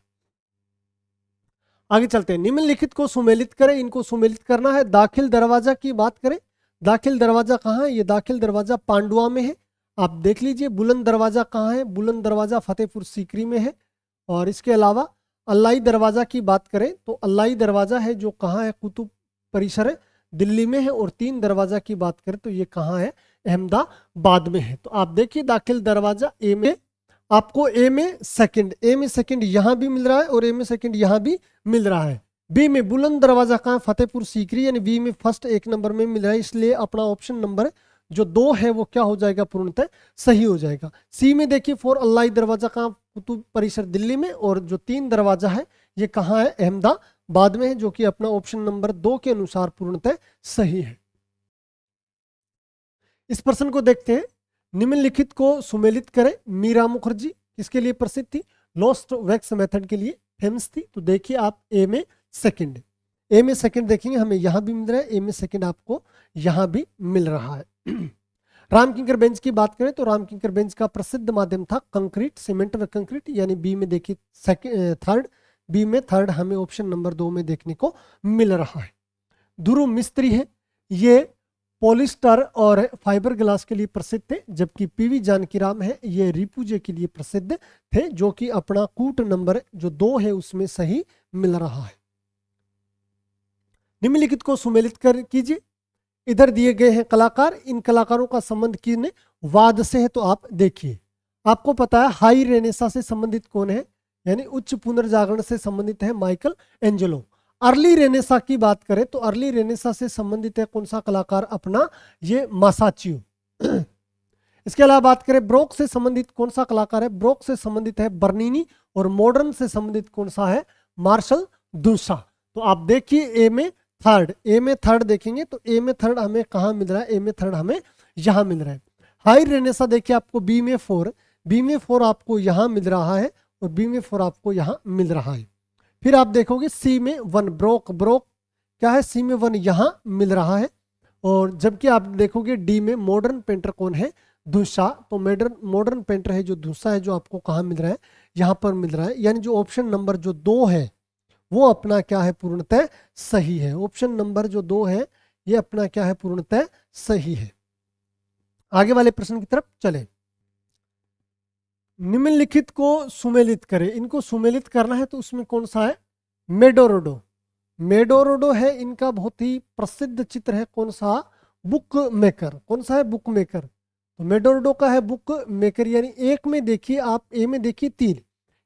आगे चलते हैं, निम्नलिखित को सुमेलित करें। इनको सुमेलित करना है। दाखिल दरवाजा की बात करें, दाखिल दरवाजा कहाँ है, ये दाखिल दरवाजा पांडुआ में है। आप देख लीजिए बुलंद दरवाजा कहाँ है, बुलंद दरवाजा फतेहपुर सीकरी में है। और इसके अलावा अल्लाई दरवाजा की बात करें तो अल्लाई दरवाजा है जो कहाँ है, कुतुब परिसर है दिल्ली में है। और 3 दरवाजा की बात करें तो ये कहाँ है, अहमदाबाद में है। तो आप देखिए दाखिल दरवाजा ए में आपको ए में सेकंड यहाँ भी मिल रहा है और ए में सेकंड यहाँ भी मिल रहा है। बी में बुलंद दरवाजा कहाँ, फतेहपुर सीकरी, यानी बी में फर्स्ट 1 नंबर में मिल रहा है, इसलिए अपना ऑप्शन नंबर जो 2 है वो क्या हो जाएगा, पूर्णतः सही हो जाएगा। सी में देखिए 4 अल्लाई दरवाजा कहाँ, कुतुब परिसर दिल्ली में। और जो 3 दरवाजा है ये कहाँ है, अहमदाबाद में है, जो कि अपना ऑप्शन नंबर 2 के अनुसार पूर्णतः सही है। इस प्रश्न को देखते हैं, निम्नलिखित को सुमेलित करें। मीरा मुखर्जी किसके लिए प्रसिद्ध थी, लॉस्ट वैक्स मेथड के लिए फेमस थी। तो देखिए आप ए में सेकंड, ए में सेकंड देखेंगे हमें यहाँ भी मिल रहा है, ए में सेकंड आपको यहाँ भी मिल रहा है। रामकिंकर बेंच की बात करें तो रामकिंकर बेंच का प्रसिद्ध माध्यम था कंक्रीट, सीमेंट व कंक्रीट, यानी बी में देखिए थर्ड, बी में थर्ड हमें ऑप्शन नंबर 2 में देखने को मिल रहा है। ध्रुव मिस्त्री है, ये पॉलिस्टर और फाइबर ग्लास के लिए प्रसिद्ध थे। जबकि पीवी जानकीराम है ये रिपुजे के लिए प्रसिद्ध थे, जो कि अपना कूट नंबर जो 2 है उसमें सही मिल रहा है। निम्नलिखित को सुमेलित कर कीजिए। इधर दिए गए हैं कलाकार, इन कलाकारों का संबंध किन वाद से है, तो आप देखिए आपको पता है हाई रेनेसा से संबंधित कौन है, यानी उच्च पुनर्जागरण से संबंधित है माइकल एंजेलो। अर्ली रेनेसा की बात करें तो अर्ली रेनेसा से संबंधित है कौन सा कलाकार, अपना ये मासाचियो। इसके अलावा बात करें ब्रोक से संबंधित कौन सा कलाकार है, ब्रोक से संबंधित है बर्नीनी। और मॉडर्न से संबंधित कौन सा है, मार्शल दुसा। तो आप देखिए ए में थर्ड, ए में थर्ड देखेंगे तो ए में थर्ड हमें कहाँ मिल रहा है, ए में थर्ड हमें यहाँ मिल रहा है। हाई रेनेसा देखिए आपको बी में 4, बी में 4 आपको यहाँ मिल रहा है और बी में 4 आपको यहाँ मिल रहा है। फिर आप देखोगे सी में 1 ब्रोक, ब्रोक क्या है, सी में 1 यहाँ मिल रहा है। और जबकि आप देखोगे डी में मॉडर्न पेंटर कौन है, धुसा। तो मॉडर्न पेंटर है जो धुसा है, जो आपको कहाँ मिल रहा है, यहाँ पर मिल रहा है। यानी जो ऑप्शन नंबर जो 2 है वो अपना क्या है, पूर्णतः सही है। ऑप्शन नंबर जो 2 है ये अपना क्या है, पूर्णतः सही है। आगे वाले प्रश्न की तरफ चले। निम्नलिखित को सुमेलित करें। इनको सुमेलित करना है तो उसमें कौन सा है, मेडोरोडो। मेडोरोडो है इनका बहुत ही प्रसिद्ध चित्र है, कौन सा, बुक मेकर। कौन सा है, बुक मेकर। तो मेडोरोडो का है बुक मेकर, यानी एक में देखिए आप, ए में देखिए 3,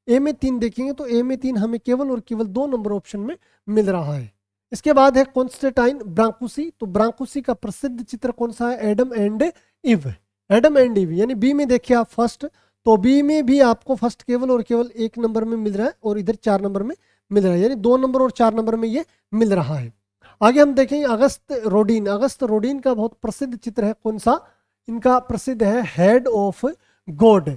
ए में 3 देखेंगे तो ए में 3 हमें केवल और केवल 2 नंबर ऑप्शन में मिल रहा है। इसके बाद है कॉन्स्टेंटाइन ब्रांकुसी। तो ब्रांकुसी का प्रसिद्ध चित्र कौन सा है, एडम एंड इव। एडम एंड इव, यानी बी में देखिए आप फर्स्ट, तो बी में भी आपको फर्स्ट केवल और केवल 1 नंबर में मिल रहा है और इधर 4 नंबर में मिल रहा है, यानी 2 नंबर और 4 नंबर में ये मिल रहा है। आगे हम देखेंगे अगस्त रोडिन। अगस्त रोडिन का बहुत प्रसिद्ध चित्र है, कौन सा, इनका प्रसिद्ध है हेड ऑफ गॉड।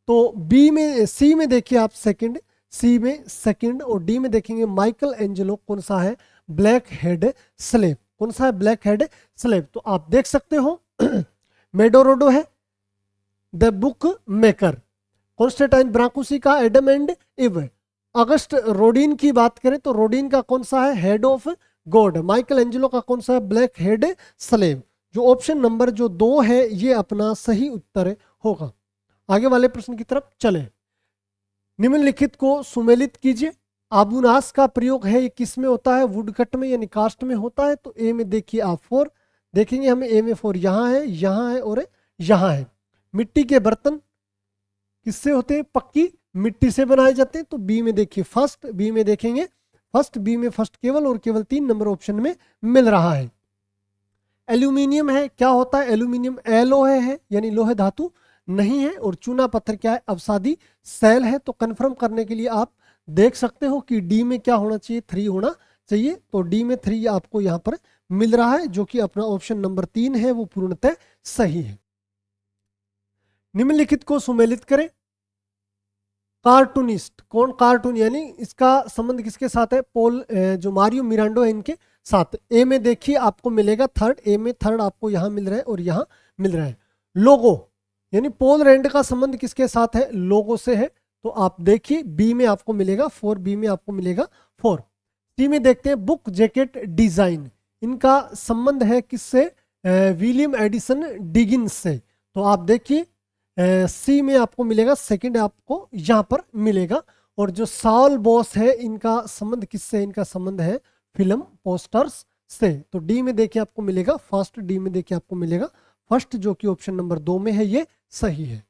तो बी में, सी में देखिए आप सेकंड, सी में सेकंड, और डी में देखेंगे माइकल एंजेलो, कौन सा है, ब्लैक हेड स्लेव। कौन सा है, ब्लैक हेड स्लेव। तो आप देख सकते हो मेडोरोडो है द बुक मेकर, कॉन्स्टेंटाइन ब्रांकुसी का एडम एंड इव। अगस्ट रोडिन की बात करें तो रोडिन का कौन सा है, head of God. Michael Angelo का कौन सा है, ब्लैक हेड स्लेव। जो ऑप्शन नंबर जो 2 है ये अपना सही उत्तर होगा। आगे वाले प्रश्न की तरफ चले। निम्नलिखित को सुमेलित कीजिए। आबुनास का प्रयोग है ये किस में होता है, वुडकट में यानी कास्ट में होता है। तो ए में देखिए आप 4 देखेंगे, हमें ए में 4 यहाँ है, यहाँ है और यहाँ है। मिट्टी के बर्तन किससे होते हैं, पक्की मिट्टी से बनाए जाते हैं। तो बी में देखिए फर्स्ट, बी में देखेंगे फर्स्ट, बी में फर्स्ट केवल और केवल 3 नंबर ऑप्शन में मिल रहा है। एल्यूमिनियम है, क्या होता है एल्यूमिनियम, एलोहे है यानी लोहे धातु नहीं है। और चूना पत्थर क्या है, अवसादी सेल है। तो कंफर्म करने के लिए आप देख सकते हो कि डी में क्या होना चाहिए, 3 होना चाहिए। तो डी में 3 आपको यहाँ पर मिल रहा है, जो कि अपना ऑप्शन नंबर 3 है, वो पूर्णतः सही है। निम्नलिखित को सुमेलित करें। कार्टूनिस्ट, कौन, कार्टून यानी इसका संबंध किसके साथ है, पोल जो मारियो मिरांडो है इनके साथ। ए में देखिए आपको मिलेगा थर्ड, ए में थर्ड आपको यहाँ मिल रहा है और यहाँ मिल रहा है। लोगो यानी पोल रैंड का संबंध किसके साथ है, लोगो से है। तो आप देखिए बी में आपको मिलेगा 4, बी में आपको मिलेगा 4। सी में देखते हैं बुक जैकेट डिजाइन, इनका संबंध है किससे, विलियम एडिसन डिगिंस से। तो आप देखिए सी में आपको मिलेगा सेकंड, आपको यहाँ पर मिलेगा। और जो सॉल बॉस है इनका संबंध किससे, इनका संबंध है फिल्म पोस्टर्स से। तो डी में देखिए आपको मिलेगा फर्स्ट, डी में देखिए आपको मिलेगा फर्स्ट, जो कि ऑप्शन नंबर 2 में है, ये सही है।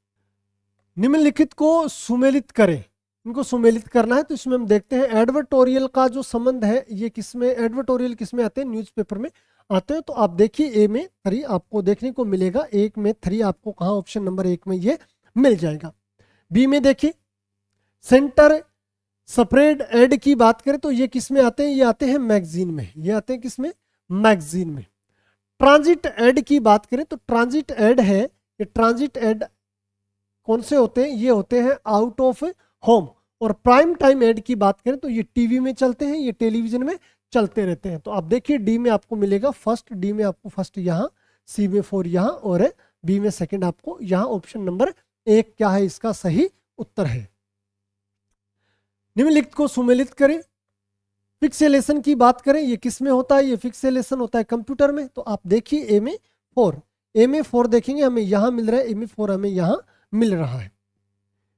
निम्नलिखित को सुमेलित करें। इनको सुमेलित करना है तो इसमें हम देखते हैं एडवर्टोरियल का जो संबंध है ये किसमें, एडवर्टोरियल किसमें आते हैं, न्यूज़पेपर में आते हैं। तो आप देखिए ए में 3 आपको देखने को मिलेगा, एक में 3 आपको कहाँ, ऑप्शन नंबर 1 में ये मिल जाएगा। बी में देखिए सेंटर स्प्रेड एड की बात करें तो ये किस में आते हैं, ये आते हैं मैगजीन में, ये आते हैं किसमें, मैगजीन में। ट्रांजिट एड की बात करें तो ट्रांजिट एड है, ये ट्रांजिट एड कौन से होते हैं, ये होते हैं आउट ऑफ होम। और प्राइम टाइम एड की बात करें तो ये टीवी में चलते हैं, ये टेलीविजन में चलते रहते हैं। तो आप देखिए डी में आपको मिलेगा फर्स्ट, डी में आपको फर्स्ट यहाँ, सी में 4 यहाँ और बी में सेकंड आपको यहाँ। ऑप्शन नंबर 1 क्या है, इसका सही उत्तर है। निम्नलिखित को सुमेलित करें। फिक्सेलेशन की बात करें, ये किस में होता है, ये फिक्सेलेशन होता है कंप्यूटर में। तो आप देखिए ए में 4, ए में 4 देखेंगे हमें यहाँ मिल रहा है, ए में 4 हमें यहाँ मिल रहा है।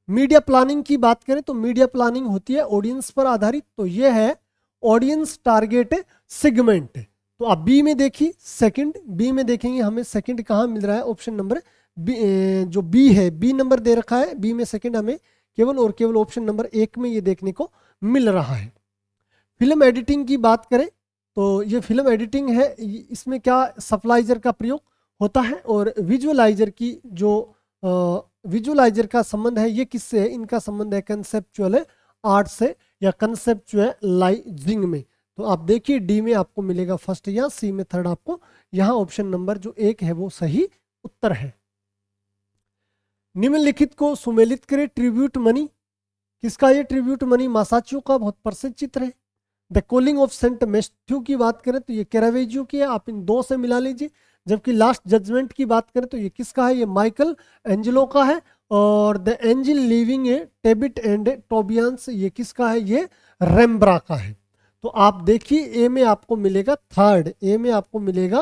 मीडिया प्लानिंग की बात करें तो मीडिया प्लानिंग होती है ऑडियंस पर आधारित। तो ये है ऑडियंस टारगेट सेगमेंट। तो आप बी में देखिए सेकंड, बी में देखेंगे हमें सेकंड कहाँ मिल रहा है, ऑप्शन नंबर जो बी है, बी नंबर दे रखा है, बी में सेकंड हमें केवल और केवल ऑप्शन नंबर 1 में ये देखने को मिल रहा है। फिल्म एडिटिंग की बात करें तो ये फिल्म एडिटिंग है, इसमें क्या सप्लाइजर का प्रयोग होता है। और विजुअलाइजर की जो विजुअलाइजर का संबंध है ये किससे है, इनका संबंध है कंसेप्चुअल आर्ट से या कंसेप्चुअलाइजिंग में। तो आप देखिए डी में आपको मिलेगा फर्स्ट या सी में थर्ड आपको यहाँ, ऑप्शन नंबर जो 1 है वो सही उत्तर है। निम्नलिखित को सुमेलित करें। ट्रिब्यूट मनी किसका, ये ट्रिब्यूट मनी मासाचुओ का बहुत प्रसिद्ध चित्र है। The calling of Saint Matthew की बात करें तो ये कैरावेजियो की है, आप इन 2 से मिला लीजिए। जबकि लास्ट जजमेंट की बात करें तो ये किसका है, ये माइकल एंजेलो का है। और द एंजल लिविंग है टेबिट एंड टोबियंस, ये किसका है, ये रेम्ब्रा का है। तो आप देखिए ए में आपको मिलेगा थर्ड, ए में आपको मिलेगा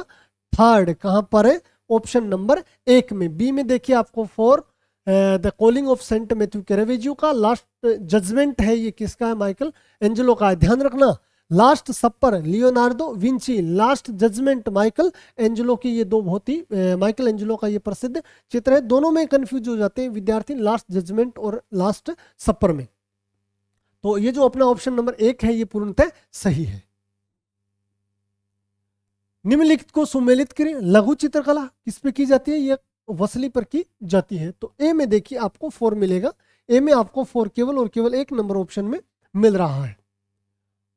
थर्ड। कहां पर है? ऑप्शन नंबर 1 में। बी में देखिए आपको 4 the calling of Saint Matthew Caravaggio का लास्ट जजमेंट है, ये किसका है? माइकल एंजेलो का है। ध्यान रखना, last supper Leonardo Vinci, last judgement Michelangelo की, ये दो बहुत ही माइकल एंजेलो का ये प्रसिद्ध चित्र है। दोनों में कंफ्यूज हो जाते हैं विद्यार्थी, लास्ट जजमेंट और लास्ट सपर में। तो ये जो अपना ऑप्शन नंबर 1 है ये पूर्णतः सही है। निम्नलिखित को सुमेलित करें। लघु चित्रकला किस पे की जाती है? ये वसली पर की जाती है। तो ए में देखिए आपको 4 मिलेगा, ए में आपको 4 केवल और केवल 1 नंबर ऑप्शन में मिल रहा है।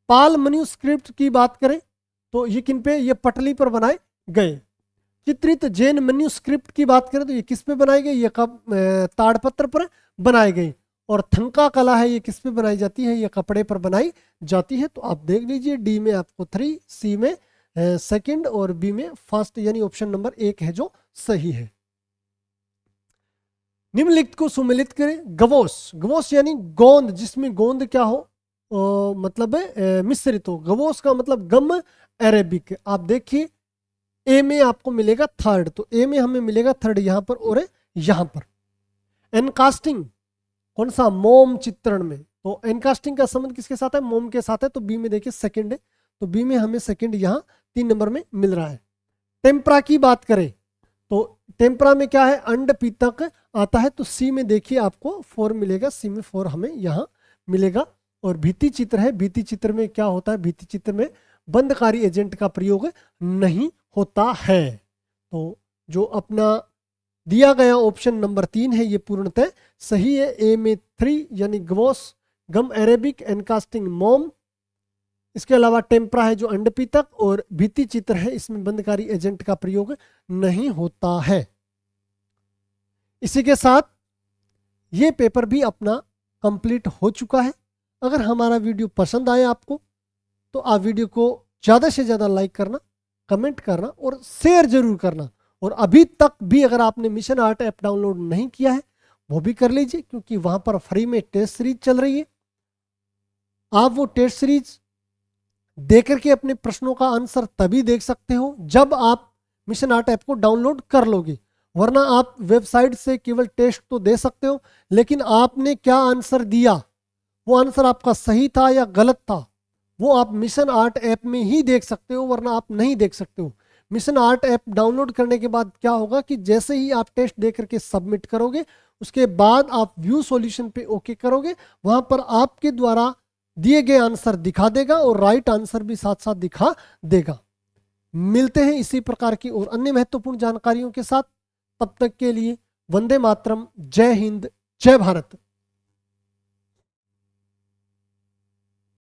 पाल मन्यूस्क्रिप्ट की बात करें तो ये किन पे? ये पटली पर बनाए गए। चित्रित जैन मन्यूस्क्रिप्ट की बात करें तो ये किस पे बनाए गए? ये ताड़पत्र पर बनाए गए। और थंका कला है, ये किस पे बनाई जाती है? ये कपड़े पर बनाई जाती है। तो आप देख लीजिए, डी में आपको 3, सी में सेकंड और बी में फर्स्ट, यानी ऑप्शन नंबर 1 है जो सही है। निम्नलिखित को सुमेलित करें। गवोस, गवोस यानी गोंद, जिसमें गोंद क्या हो? मतलब है मिश्रित हो। गवोस का मतलब गम अरेबिक। आप देखिए ए में आपको मिलेगा थर्ड, तो ए में हमें मिलेगा थर्ड यहां पर और यहां पर। एनकास्टिंग कौन सा? मोम चित्रण में। तो एनकास्टिंग का संबंध किसके साथ है? मोम के साथ है। तो बी में देखिए सेकंड है, तो बी में हमें सेकंड यहां 3 नंबर में मिल रहा है। टेम्परा की बात करें तो टेम्परा में क्या है? अंड पीतक आता है। तो सी में देखिए आपको 4 मिलेगा, सी में 4 हमें यहां मिलेगा। और भित्ति चित्र है, भित्ति चित्र में क्या होता है? भित्ति चित्र में बंधकारी एजेंट का प्रयोग नहीं होता है। तो जो अपना दिया गया ऑप्शन नंबर 3 है ये पूर्णतः सही है। ए में 3 यानी गवोस गम अरेबिक, एनकास्टिंग मोम, इसके अलावा टेम्परा है जो अंडपीतक, और भित्ति चित्र है इसमें बंधकारी एजेंट का प्रयोग नहीं होता है। इसी के साथ ये पेपर भी अपना कंप्लीट हो चुका है। अगर हमारा वीडियो पसंद आए आपको तो आप वीडियो को ज़्यादा से ज़्यादा लाइक करना, कमेंट करना और शेयर जरूर करना। और अभी तक भी अगर आपने मिशन आर्ट ऐप डाउनलोड नहीं किया है वो भी कर लीजिए, क्योंकि वहाँ पर फ्री में टेस्ट सीरीज चल रही है। आप वो टेस्ट सीरीज देख करके अपने प्रश्नों का आंसर तभी देख सकते हो जब आप मिशन आर्ट ऐप को डाउनलोड कर लोगे। वरना आप वेबसाइट से केवल टेस्ट तो दे सकते हो, लेकिन आपने क्या आंसर दिया, वो आंसर आपका सही था या गलत था, वो आप मिशन आर्ट ऐप में ही देख सकते हो, वरना आप नहीं देख सकते हो। मिशन आर्ट ऐप डाउनलोड करने के बाद क्या होगा कि जैसे ही आप टेस्ट दे करके सबमिट करोगे, उसके बाद आप व्यू सॉल्यूशन पे ओके करोगे, वहां पर आपके द्वारा दिए गए आंसर दिखा देगा और राइट आंसर भी साथ साथ दिखा देगा। मिलते हैं इसी प्रकार की और अन्य महत्वपूर्ण जानकारियों के साथ। तब तक के लिए वंदे मातरम, जय हिंद, जय भारत।